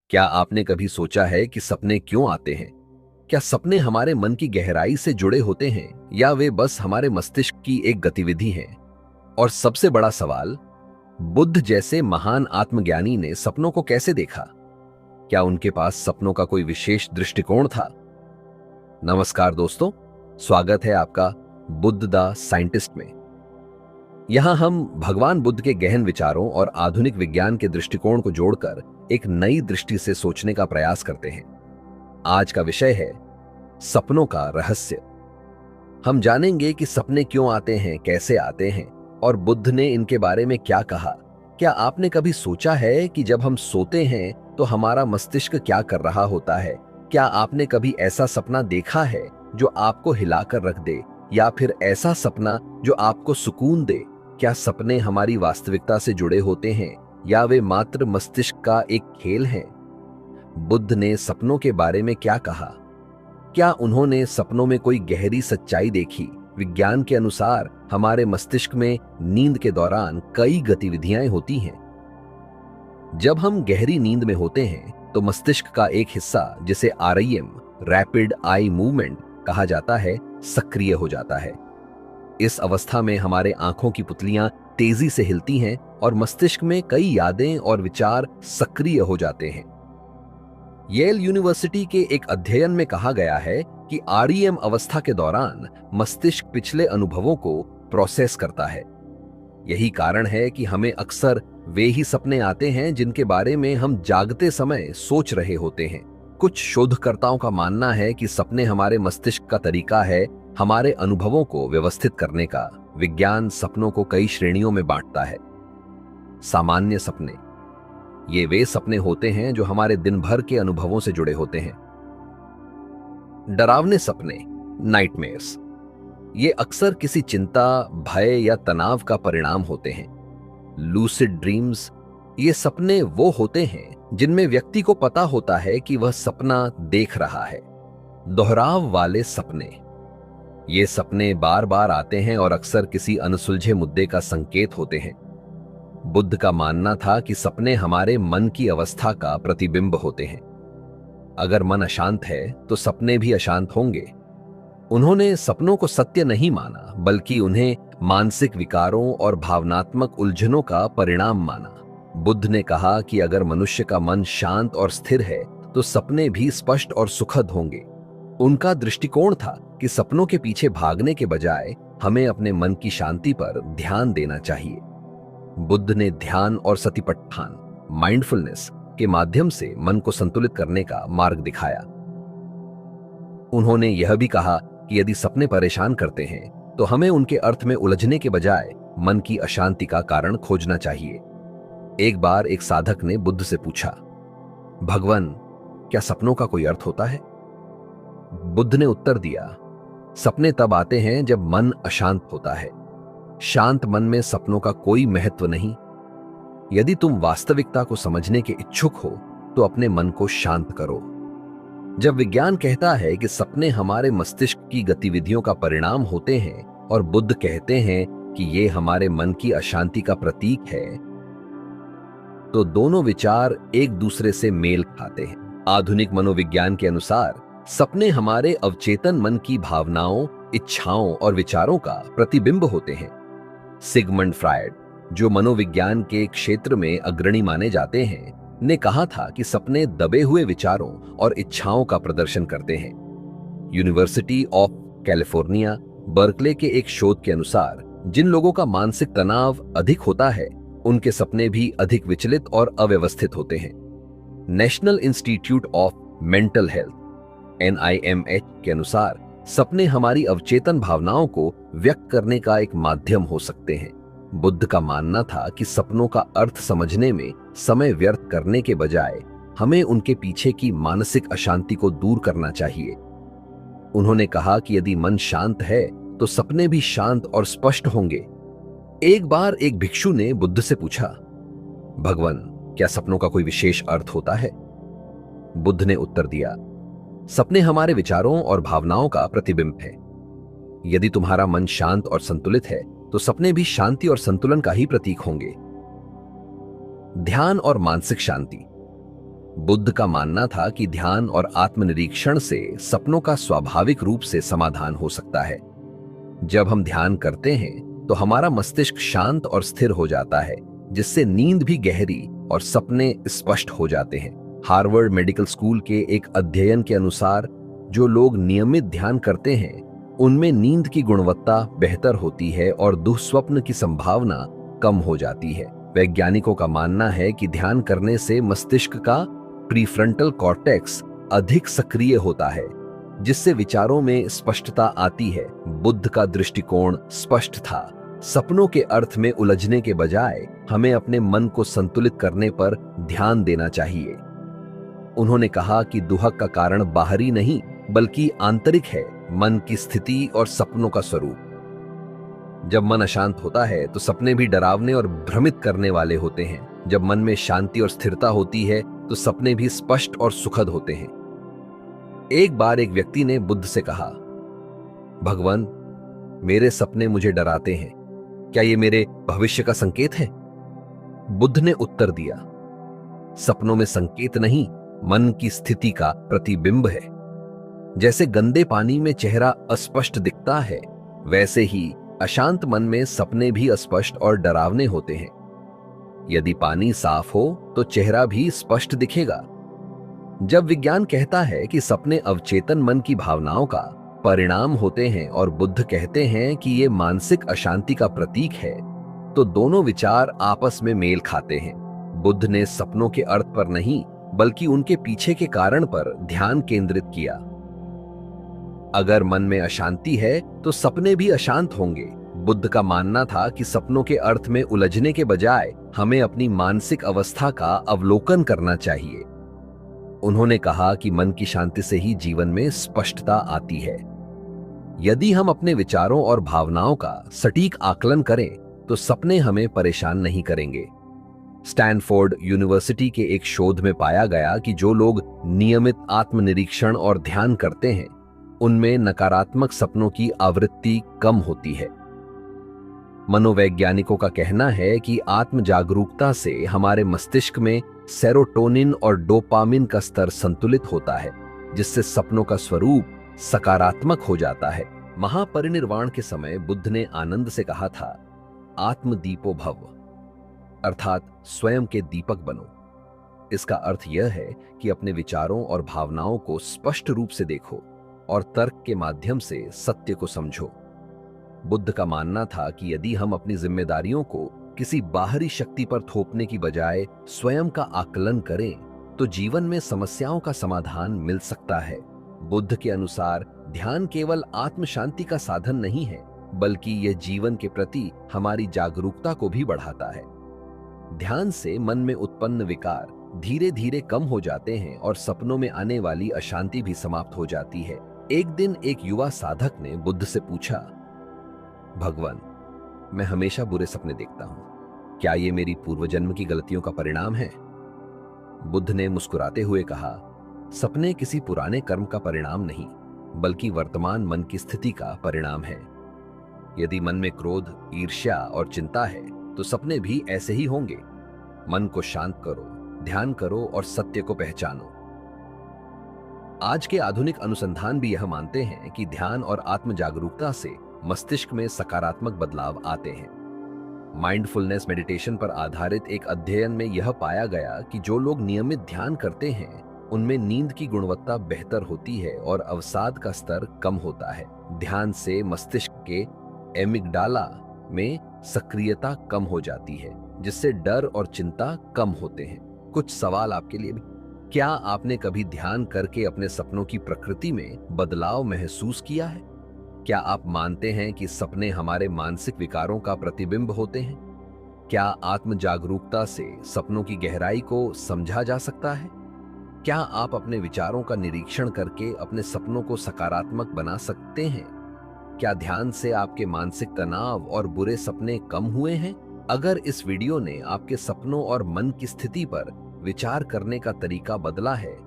क्या आपने कभी सोचा है कि सपने क्यों आते हैं? क्या सपने हमारे मन की गहराई से जुड़े होते हैं या वे बस हमारे मस्तिष्क की एक गतिविधि हैं? और सबसे बड़ा सवाल, बुद्ध जैसे महान आत्मज्ञानी ने सपनों को कैसे देखा? क्या उनके पास सपनों का कोई विशेष दृष्टिकोण था? नमस्कार दोस्तों, स्वागत है आपका बुद्ध द साइंटिस्ट में। यहां हम भगवान बुद्ध के गहन विचारों और आधुनिक विज्ञान के दृष्टिकोण को जोड़कर एक नई दृष्टि से सोचने का प्रयास करते हैं। आज का विषय है सपनों का रहस्य। हम जानेंगे कि सपने क्यों आते हैं, कैसे आते हैं और बुद्ध ने इनके बारे में क्या कहा। क्या आपने कभी सोचा है कि जब हम सोते हैं तो हमारा मस्तिष्क क्या कर रहा होता है? क्या आपने कभी ऐसा सपना देखा है जो आपको हिलाकर रख दे, या फिर ऐसा सपना जो आपको सुकून दे? क्या सपने हमारी वास्तविकता से जुड़े होते हैं या वे मात्र मस्तिष्क का एक खेल है? बुद्ध ने सपनों के बारे में क्या कहा? क्या उन्होंने सपनों में कोई गहरी सच्चाई देखी? विज्ञान के अनुसार हमारे मस्तिष्क में नींद के दौरान कई गतिविधियां होती हैं। जब हम गहरी नींद में होते हैं तो मस्तिष्क का एक हिस्सा, जिसे REM रैपिड आई मूवमेंट कहा जाता है, सक्रिय हो जाता है। इस अवस्था में हमारे आंखों की पुतलियां तेजी से हिलती हैं और मस्तिष्क में कई यादें और विचार सक्रिय हो जाते हैं। येल यूनिवर्सिटी के एक अध्ययन में कहा गया है कि REM अवस्था के दौरान मस्तिष्क पिछले अनुभवों को प्रोसेस करता है। यही कारण है कि हमें अक्सर वे ही सपने आते हैं जिनके बारे में हम जागते समय सोच रहे होते हैं। कुछ शोधकर्ताओं का मानना है कि सपने हमारे मस्तिष्क का तरीका है हमारे अनुभवों को व्यवस्थित करने का। विज्ञान सपनों को कई श्रेणियों में बांटता है। सामान्य सपने, ये वे सपने होते हैं जो हमारे दिन भर के अनुभवों से जुड़े होते हैं। डरावने सपने, नाइटमेयर्स, ये अक्सर किसी चिंता, भय या तनाव का परिणाम होते हैं। लूसिड ड्रीम्स, ये सपने वो होते हैं जिनमें व्यक्ति को पता होता है कि वह सपना देख रहा है। दोहराव वाले सपने, ये सपने बार बार आते हैं और अक्सर किसी अनसुलझे मुद्दे का संकेत होते हैं। बुद्ध का मानना था कि सपने हमारे मन की अवस्था का प्रतिबिंब होते हैं। अगर मन अशांत है तो सपने भी अशांत होंगे। उन्होंने सपनों को सत्य नहीं माना, बल्कि उन्हें मानसिक विकारों और भावनात्मक उलझनों का परिणाम माना। बुद्ध ने कहा कि अगर मनुष्य का मन शांत और स्थिर है तो सपने भी स्पष्ट और सुखद होंगे। उनका दृष्टिकोण था कि सपनों के पीछे भागने के बजाय हमें अपने मन की शांति पर ध्यान देना चाहिए। बुद्ध ने ध्यान और सतिपट्ठान, माइंडफुलनेस के माध्यम से मन को संतुलित करने का मार्ग दिखाया। उन्होंने यह भी कहा कि यदि सपने परेशान करते हैं तो हमें उनके अर्थ में उलझने के बजाय मन की अशांति का कारण खोजना चाहिए। एक बार एक साधक ने बुद्ध से पूछा, भगवान, क्या सपनों का कोई अर्थ होता है? बुद्ध ने उत्तर दिया, सपने तब आते हैं जब मन अशांत होता है। शांत मन में सपनों का कोई महत्व नहीं। यदि तुम वास्तविकता को समझने के इच्छुक हो तो अपने मन को शांत करो। जब विज्ञान कहता है कि सपने हमारे मस्तिष्क की गतिविधियों का परिणाम होते हैं और बुद्ध कहते हैं कि ये हमारे मन की अशांति का प्रतीक है, तो दोनों विचार एक दूसरे से मेल खाते हैं। आधुनिक मनोविज्ञान के अनुसार सपने हमारे अवचेतन मन की भावनाओं, इच्छाओं और विचारों का प्रतिबिंब होते हैं। सिगमंड फ्रायड, जो मनोविज्ञान के क्षेत्र में अग्रणी माने जाते हैं, ने कहा था कि सपने दबे हुए विचारों और इच्छाओं का प्रदर्शन करते हैं। यूनिवर्सिटी ऑफ कैलिफोर्निया, बर्कले के एक शोध के अनुसार जिन लोगों का मानसिक तनाव अधिक होता है, उनके सपने भी अधिक विचलित और अव्यवस्थित होते हैं। National institute of mental health NIMH के अनुसार सपने हमारी अवचेतन भावनाओं को व्यक्त करने का एक माध्यम हो सकते हैं। बुद्ध का मानना था कि सपनों का अर्थ समझने में समय व्यर्थ करने के बजाय हमें उनके पीछे की मानसिक अशांति को दूर करना चाहिए। उन्होंने कहा कि यदि मन शांत है तो सपने भी शांत और स्पष्ट होंगे। एक बार एक भिक्षु ने बुद्ध से पूछा, भगवान, क्या सपनों का कोई विशेष अर्थ होता है? बुद्ध ने उत्तर दिया, सपने हमारे विचारों और भावनाओं का प्रतिबिंब है। यदि तुम्हारा मन शांत और संतुलित है तो सपने भी शांति और संतुलन का ही प्रतीक होंगे। ध्यान और मानसिक शांति, बुद्ध का मानना था कि ध्यान और आत्मनिरीक्षण से सपनों का स्वाभाविक रूप से समाधान हो सकता है। जब हम ध्यान करते हैं तो हमारा मस्तिष्क शांत और स्थिर हो जाता है, जिससे नींद भी गहरी और सपने स्पष्ट हो जाते हैं। हार्वर्ड मेडिकल स्कूल के एक अध्ययन के अनुसार जो लोग नियमित ध्यान करते हैं उनमें नींद की गुणवत्ता बेहतर होती है और दुःस्वप्न की संभावना कम हो जाती है। वैज्ञानिकों का मानना है कि ध्यान करने से मस्तिष्क का प्रीफ्रंटल कॉर्टेक्स अधिक सक्रिय होता है, जिससे विचारों में स्पष्टता आती है। बुद्ध का दृष्टिकोण स्पष्ट था। सपनों के अर्थ में उलझने के बजाय हमें अपने मन को संतुलित करने पर ध्यान देना चाहिए। उन्होंने कहा कि दुहक का कारण बाहरी नहीं बल्कि आंतरिक है, मन की स्थिति और सपनों का स्वरूप। जब मन अशांत होता है तो सपने भी डरावने और भ्रमित करने वाले होते हैं। जब मन में शांति और स्थिरता होती है तो सपने भी स्पष्ट और सुखद होते हैं। एक बार एक व्यक्ति ने बुद्ध से कहा, भगवान, मेरे सपने मुझे डराते हैं, क्या ये मेरे भविष्य का संकेत है? बुद्ध ने उत्तर दिया, सपनों में संकेत नहीं, मन की स्थिति का प्रतिबिंब है। जैसे गंदे पानी में चेहरा अस्पष्ट दिखता है, वैसे ही अशांत मन में सपने भी अस्पष्ट और डरावने होते हैं। यदि पानी साफ हो तो चेहरा भी स्पष्ट दिखेगा। जब विज्ञान कहता है कि सपने अवचेतन मन की भावनाओं का परिणाम होते हैं और बुद्ध कहते हैं कि ये मानसिक अशांति का प्रतीक है, तो दोनों विचार आपस में मेल खाते हैं। बुद्ध ने सपनों के अर्थ पर नहीं बल्कि उनके पीछे के कारण पर ध्यान केंद्रित किया। अगर मन में अशांति है तो सपने भी अशांत होंगे। बुद्ध का मानना था कि सपनों के अर्थ में उलझने के बजाय हमें अपनी मानसिक अवस्था का अवलोकन करना चाहिए। उन्होंने कहा कि मन की शांति से ही जीवन में स्पष्टता आती है। यदि हम अपने विचारों और भावनाओं का सटीक आकलन करें तो सपने हमें परेशान नहीं करेंगे। स्टैनफोर्ड यूनिवर्सिटी के एक शोध में पाया गया कि जो लोग नियमित आत्मनिरीक्षण और ध्यान करते हैं उनमें नकारात्मक सपनों की आवृत्ति कम होती है। मनोवैज्ञानिकों का कहना है कि आत्म जागरूकता से हमारे मस्तिष्क में सेरोटोनिन और डोपामिन का स्तर संतुलित होता है, जिससे सपनों का स्वरूप सकारात्मक हो जाता है। महापरिनिर्वाण के समय बुद्ध ने आनंद से कहा था, आत्मदीपो भव, अर्थात स्वयं के दीपक बनो। इसका अर्थ यह है कि अपने विचारों और भावनाओं को स्पष्ट रूप से देखो और तर्क के माध्यम से सत्य को समझो। बुद्ध का मानना था कि यदि हम अपनी जिम्मेदारियों को किसी बाहरी शक्ति पर थोपने की बजाय स्वयं का आकलन करें तो जीवन में समस्याओं का समाधान मिल सकता है। बुद्ध के अनुसार ध्यान केवल आत्म शांति का साधन नहीं है, बल्कि यह जीवन के प्रति हमारी जागरूकता को भी बढ़ाता है। ध्यान से मन में उत्पन्न विकार धीरे धीरे कम हो जाते हैं और सपनों में आने वाली अशांति भी समाप्त हो जाती है। एक दिन एक युवा साधक ने बुद्ध से पूछा, भगवान, मैं हमेशा बुरे सपने देखता हूं, क्या ये मेरी पूर्वजन्म की गलतियों का परिणाम है? बुद्ध ने मुस्कुराते हुए कहा, सपने किसी पुराने कर्म का परिणाम नहीं बल्कि वर्तमान मन की स्थिति का परिणाम है। यदि मन में क्रोध, ईर्ष्या और चिंता है तो सपने भी ऐसे ही होंगे। मन को शांत करो, ध्यान करो और सत्य को पहचानो। आज के आधुनिक अनुसंधान भी यह मानते हैं कि ध्यान और आत्म जागरूकता से मस्तिष्क में सकारात्मक बदलाव आते हैं। माइंडफुलनेस मेडिटेशन पर आधारित एक अध्ययन में यह पाया गया कि जो लोग नियमित ध्यान करते हैं उनमें नींद की गुणवत्ता बेहतर होती है और अवसाद का स्तर कम होता है। ध्यान से मस्तिष्क के एमिगडाला में सक्रियता कम हो जाती है, जिससे डर और चिंता कम होते हैं। कुछ सवाल आपके लिए भी। क्या आपने कभी ध्यान करके अपने सपनों की प्रकृति में बदलाव महसूस किया है? क्या आप मानते हैं कि सपने हमारे मानसिक विकारों का प्रतिबिंब होते हैं? क्या आत्म जागरूकता से सपनों की गहराई को समझा जा सकता है? क्या आप अपने विचारों का निरीक्षण करके अपने सपनों को सकारात्मक बना सकते हैं? क्या ध्यान से आपके मानसिक तनाव और बुरे सपने कम हुए हैं? अगर इस वीडियो ने आपके सपनों और मन की स्थिति पर विचार करने का तरीका बदला है,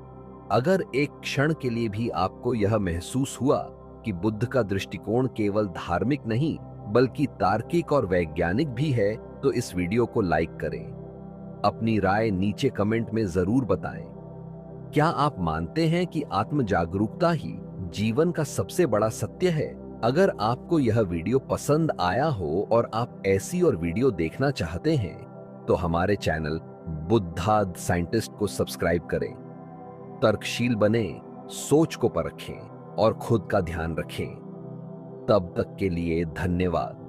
अगर एक क्षण के लिए भी आपको यह महसूस हुआ कि बुद्ध का दृष्टिकोण केवल धार्मिक नहीं बल्कि तार्किक और वैज्ञानिक भी है, तो इस वीडियो को लाइक करें। अपनी राय नीचे कमेंट में जरूर बताएं क्या आप मानते हैं कि आत्म जागरूकता ही जीवन का सबसे बड़ा सत्य है? अगर आपको यह वीडियो पसंद आया हो और आप ऐसी और वीडियो देखना चाहते हैं तो हमारे चैनल बुद्धाद साइंटिस्ट को सब्सक्राइब करें। तर्कशील बने, सोच को परखें और खुद का ध्यान रखें। तब तक के लिए धन्यवाद।